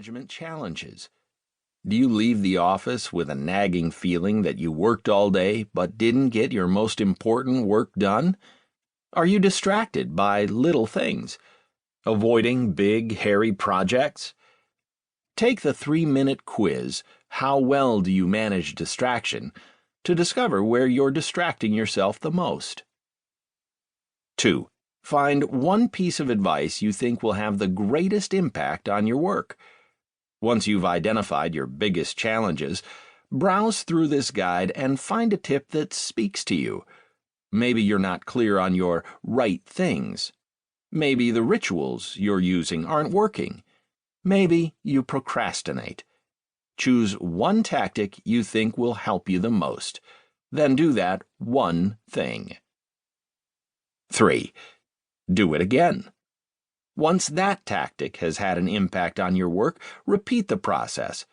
management challenges? Do you leave the office with a nagging feeling that you worked all day but didn't get your most important work done? Are you distracted by little things, avoiding big, hairy projects? Take the 3-minute quiz, How Well Do You Manage Distraction, to discover where you're distracting yourself the most. 2. Find one piece of advice you think will have the greatest impact on your work. Once you've identified your biggest challenges, browse through this guide and find a tip that speaks to you. Maybe you're not clear on your right things. Maybe the rituals you're using aren't working. Maybe you procrastinate. Choose one tactic you think will help you the most. Then do that one thing. 3. Do it again. Once that tactic has had an impact on your work, repeat the process.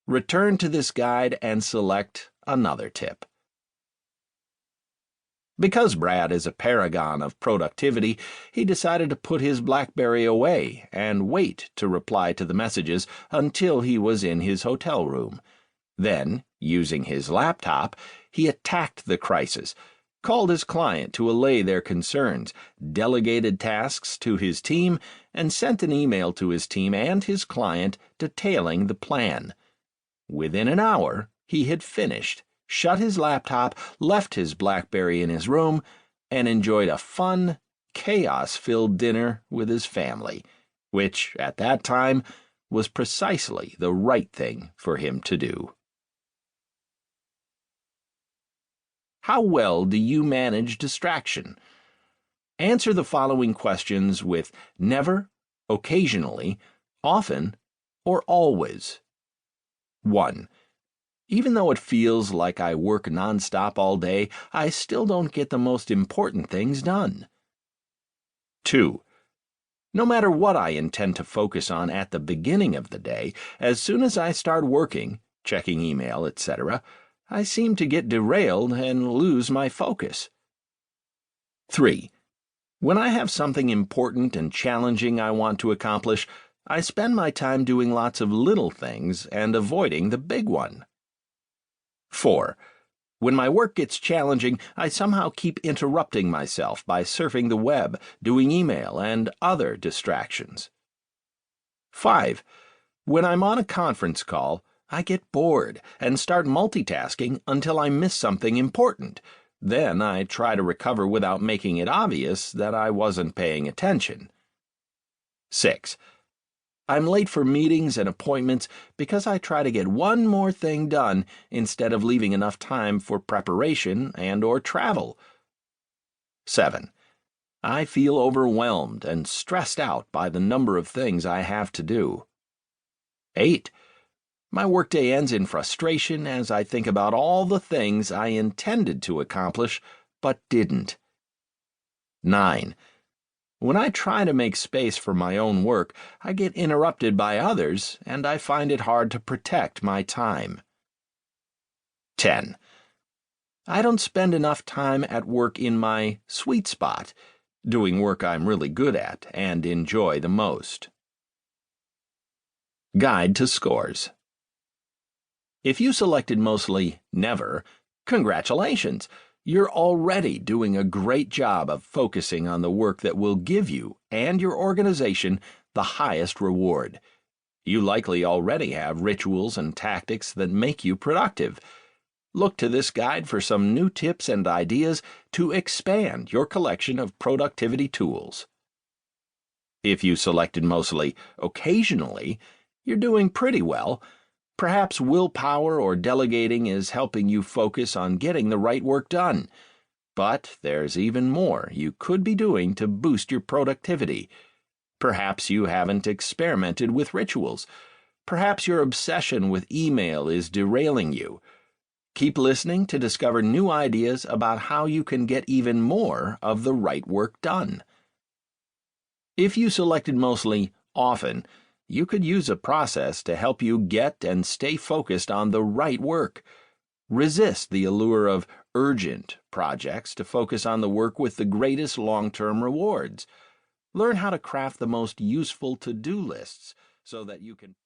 Return to this guide and select another tip. Because Brad is a paragon of productivity, he decided to put his BlackBerry away and wait to reply to the messages until he was in his hotel room. Then, using his laptop, he attacked the crisis, called his client to allay their concerns, delegated tasks to his team, and sent an email to his team and his client detailing the plan. Within an hour, he had finished, shut his laptop, left his BlackBerry in his room, and enjoyed a fun, chaos-filled dinner with his family, which, at that time, was precisely the right thing for him to do. How well do you manage distraction? Answer the following questions with never, occasionally, often, or always. 1. Even though it feels like I work nonstop all day, I still don't get the most important things done. 2. No matter what I intend to focus on at the beginning of the day, as soon as I start working, checking email, etc., I seem to get derailed and lose my focus. 3. When I have something important and challenging I want to accomplish, I spend my time doing lots of little things and avoiding the big one. 4. When my work gets challenging, I somehow keep interrupting myself by surfing the web, doing email, and other distractions. 5. When I'm on a conference call, I get bored and start multitasking until I miss something important. Then I try to recover without making it obvious that I wasn't paying attention. 6. I'm late for meetings and appointments because I try to get one more thing done instead of leaving enough time for preparation and/or travel. 7. I feel overwhelmed and stressed out by the number of things I have to do. 8. My workday ends in frustration as I think about all the things I intended to accomplish but didn't. 9. When I try to make space for my own work, I get interrupted by others, and I find it hard to protect my time. 10. I don't spend enough time at work in my sweet spot, doing work I'm really good at and enjoy the most. Guide to Scores. If you selected mostly never, congratulations! You're already doing a great job of focusing on the work that will give you and your organization the highest reward. You likely already have rituals and tactics that make you productive. Look to this guide for some new tips and ideas to expand your collection of productivity tools. If you selected mostly occasionally, you're doing pretty well. Perhaps willpower or delegating is helping you focus on getting the right work done. But there's even more you could be doing to boost your productivity. Perhaps you haven't experimented with rituals. Perhaps your obsession with email is derailing you. Keep listening to discover new ideas about how you can get even more of the right work done. If you selected mostly often, you could use a process to help you get and stay focused on the right work. Resist the allure of urgent projects to focus on the work with the greatest long-term rewards. Learn how to craft the most useful to-do lists so that you can